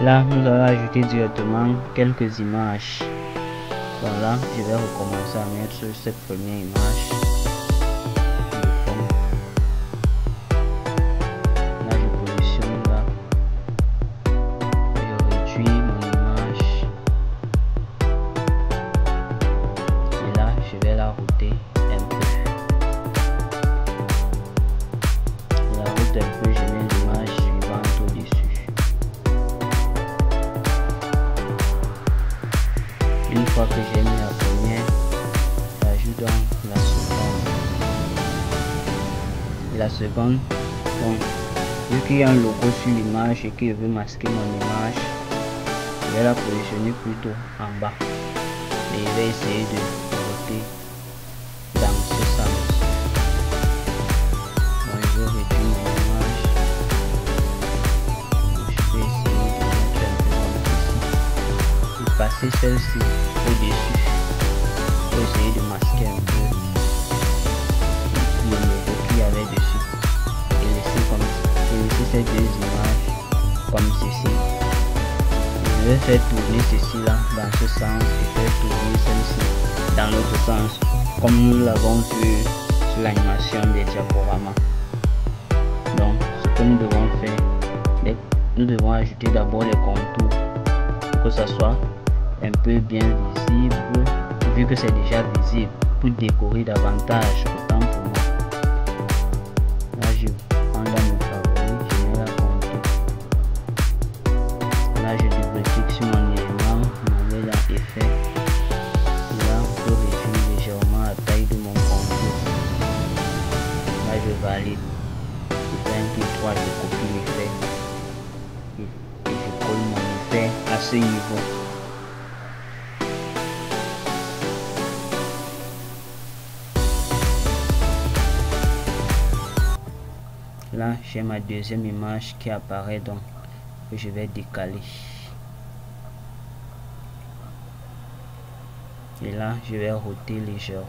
Là, nous allons ajouter directement quelques images. Donc là, je vais recommencer à mettre cette première image. Là, je positionne là. Je réduis mon image. Et là, je vais la router un peu. Je la route un peu, je mets l'image suivante au-dessus. Une fois que j'ai mis la première, j'ajoute donc la seconde. Et la seconde, donc, vu qu'il y a un logo sur l'image et que je veux masquer mon image, je vais la positionner plutôt en bas. Et je vais essayer de roter dans ce sens. Donc, je vais réduire mon image. Je vais essayer de mettre un peu comme ici. Et passer celle-ci au-dessus pour essayer de masquer un peu le logo qu'il y avait dessus et laisser ces deux images comme ceci. Je vais faire tourner ceci là dans ce sens et faire tourner celle-ci dans l'autre sens comme nous l'avons vu sur l'animation des diaporamas. Donc ce que nous devons faire, nous devons ajouter d'abord les contours pour que ça soit un peu bien visible, vu que c'est déjà visible, pour décorer davantage, autant pour moi. Là, je prends dans mes favoris, je mets la contour. Là, je double-clique sur mon élément, je mets dans effet. Là, on peut réduire légèrement la taille de mon contour. Là, je valide. Je fais un clic droit, je copie l'effet. Et je colle mon effet à ce niveau. Là, j'ai ma deuxième image qui apparaît, donc que je vais décaler. Et là, je vais roter légèrement.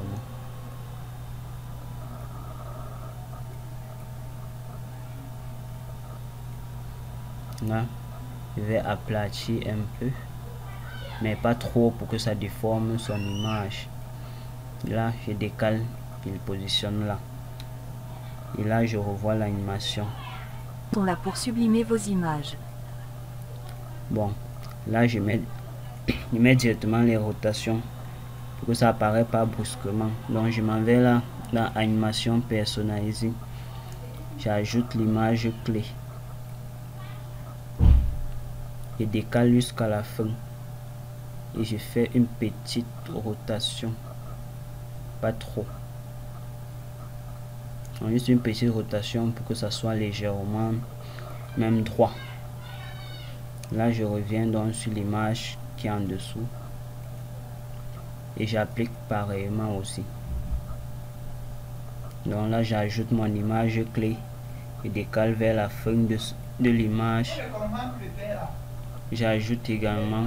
Là, je vais aplatir un peu, mais pas trop pour que ça déforme son image. Là, je décale, il positionne là. Et là, je revois l'animation. On l'a pour sublimer vos images. Bon, là, je mets directement les rotations pour que ça apparaît pas brusquement. Donc, je m'en vais là, dans animation personnalisée. J'ajoute l'image clé. Je décale jusqu'à la fin. Et je fais une petite rotation. Pas trop. Juste une petite rotation pour que ça soit légèrement même droit. Là, je reviens donc sur l'image qui est en dessous et j'applique pareillement aussi. Donc là, j'ajoute mon image clé et décale vers la fin de l'image. J'ajoute également,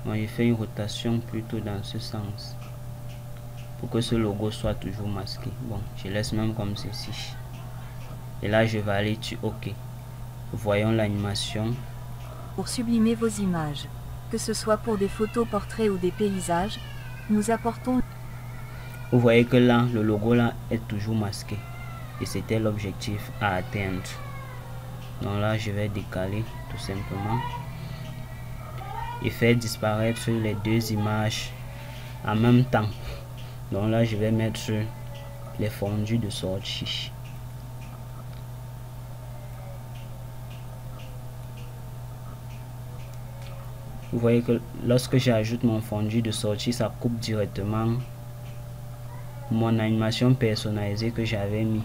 bon, je fais une rotation plutôt dans ce sens pour que ce logo soit toujours masqué. Bon, je laisse même comme ceci. Et là, je valide sur OK. Voyons l'animation. Pour sublimer vos images, que ce soit pour des photos, portraits ou des paysages, nous apportons... Vous voyez que là, le logo là est toujours masqué. Et c'était l'objectif à atteindre. Donc là, je vais décaler tout simplement. Et faire disparaître les deux images en même temps. Donc là, je vais mettre les fondus de sortie. Vous voyez que lorsque j'ajoute mon fondu de sortie, ça coupe directement mon animation personnalisée que j'avais mis.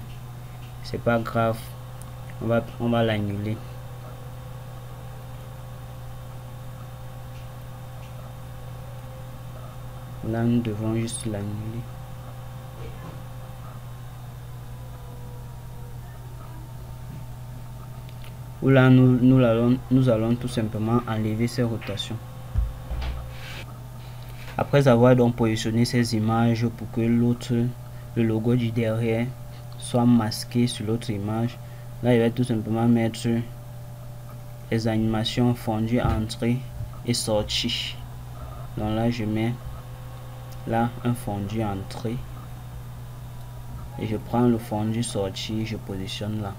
C'est pas grave, on va l'annuler. Là, nous devons juste l'annuler. Ou là, nous allons tout simplement enlever ces rotations. Après avoir donc positionné ces images pour que le logo du derrière soit masqué sur l'autre image, là, je vais tout simplement mettre les animations fondu, entrée et sortie. Donc là je mets là un fondu entrée et je prends le fondu sortie, je positionne là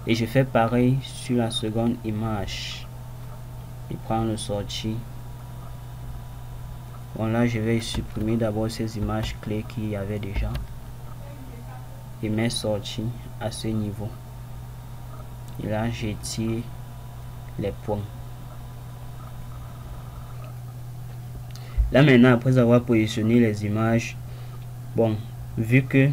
et je fais pareil sur la seconde image. Je prends le sorti. Bon là je vais supprimer d'abord ces images clés qu'il y avait déjà et mes sorties à ce niveau. Et là j'étire les points. Là maintenant, après avoir positionné les images, bon, vu que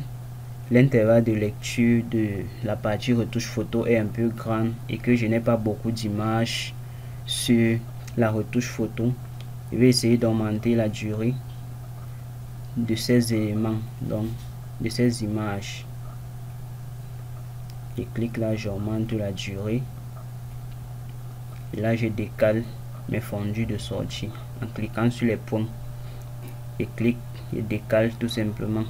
l'intervalle de lecture de la partie retouche photo est un peu grande et que je n'ai pas beaucoup d'images sur la retouche photo, je vais essayer d'augmenter la durée de ces éléments, donc de ces images. Je clique là, j'augmente la durée et là je décale mes fondus de sortie en cliquant sur les points et clique et décale tout simplement.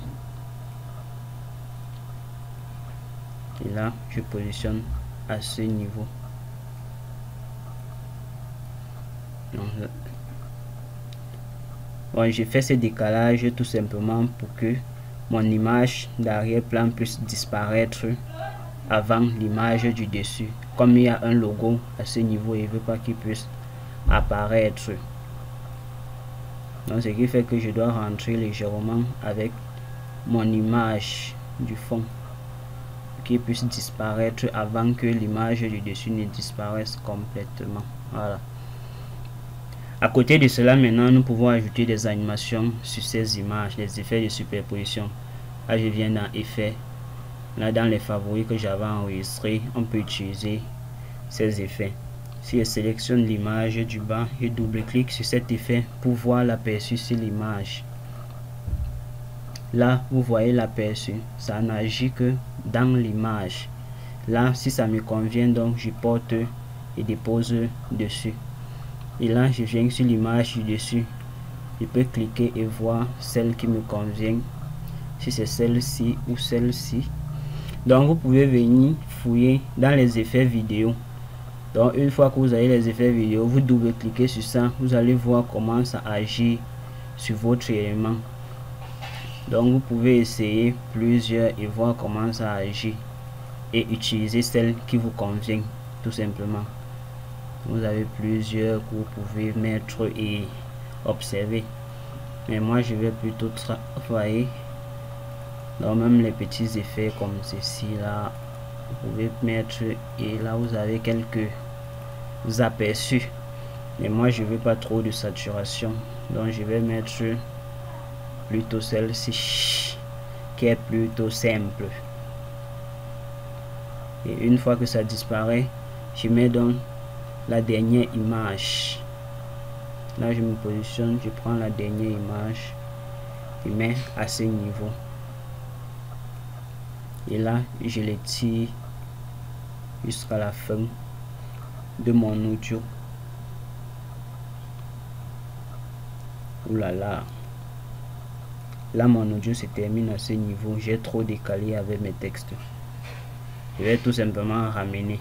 Et là je positionne à ce niveau. Donc, bon, j'ai fait ce décalage tout simplement pour que mon image d'arrière-plan puisse disparaître avant l'image du dessus. Comme il y a un logo à ce niveau, il ne veut pas qu'il puisse apparaître. Donc ce qui fait que je dois rentrer légèrement avec mon image du fond, qui puisse disparaître avant que l'image du dessus ne disparaisse complètement. Voilà. À côté de cela, maintenant nous pouvons ajouter des animations sur ces images, des effets de superposition. Là je viens dans effets, là dans les favoris que j'avais enregistrés, on peut utiliser ces effets. Si je sélectionne l'image du bas, je double-clique sur cet effet pour voir l'aperçu sur l'image. Là vous voyez l'aperçu, ça n'agit que dans l'image. Là si ça me convient, donc je porte et dépose dessus. Et là je viens sur l'image du dessus, je peux cliquer et voir celle qui me convient, si c'est celle-ci ou celle-ci. Donc vous pouvez venir fouiller dans les effets vidéo. Donc une fois que vous avez les effets vidéo, vous double-cliquez sur ça, vous allez voir comment ça agit sur votre élément. Donc vous pouvez essayer plusieurs et voir comment ça agit et utiliser celle qui vous convient tout simplement. Vous avez plusieurs que vous pouvez mettre et observer, mais moi je vais plutôt travailler dans même les petits effets comme ceci là. Vous pouvez mettre et là vous avez quelques aperçus, mais moi je veux pas trop de saturation, donc je vais mettre plutôt celle-ci qui est plutôt simple. Et une fois que ça disparaît, je mets donc la dernière image. Là je me positionne, je prends la dernière image et mets à ce niveau. Et là je les tire jusqu'à la fin de mon audio. Oulala, là mon audio se termine à ce niveau. J'ai trop décalé avec mes textes. Je vais tout simplement ramener.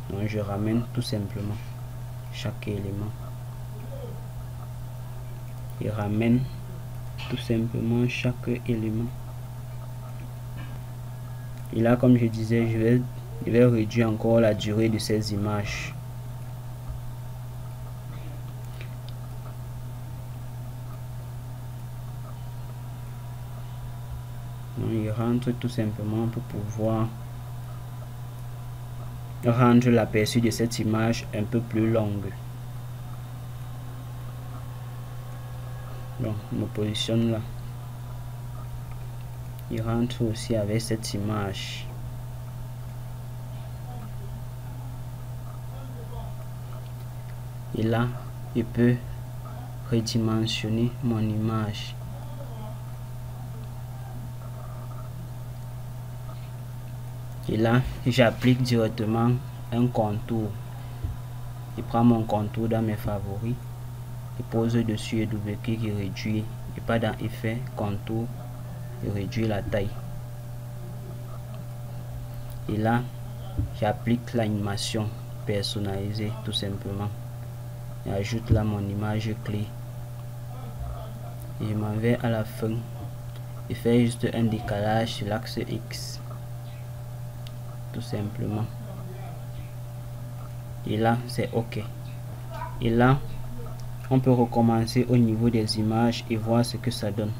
Donc je ramène tout simplement chaque élément et ramène tout simplement chaque élément. Et là comme je disais, je vais réduire encore la durée de ces images. Donc il rentre tout simplement pour pouvoir rendre l'aperçu de cette image un peu plus longue. Donc je me positionne là. Il rentre aussi avec cette image. Et là, je peux redimensionner mon image. Et là, j'applique directement un contour. Je prends mon contour dans mes favoris, je pose dessus et double-clic et réduire. Et pas dans effet, contour et réduire la taille. Et là, j'applique l'animation personnalisée tout simplement. J'ajoute là mon image clé. Et je m'en vais à la fin. Et fais juste un décalage sur l'axe X. Tout simplement. Et là, c'est OK. Et là, on peut recommencer au niveau des images et voir ce que ça donne.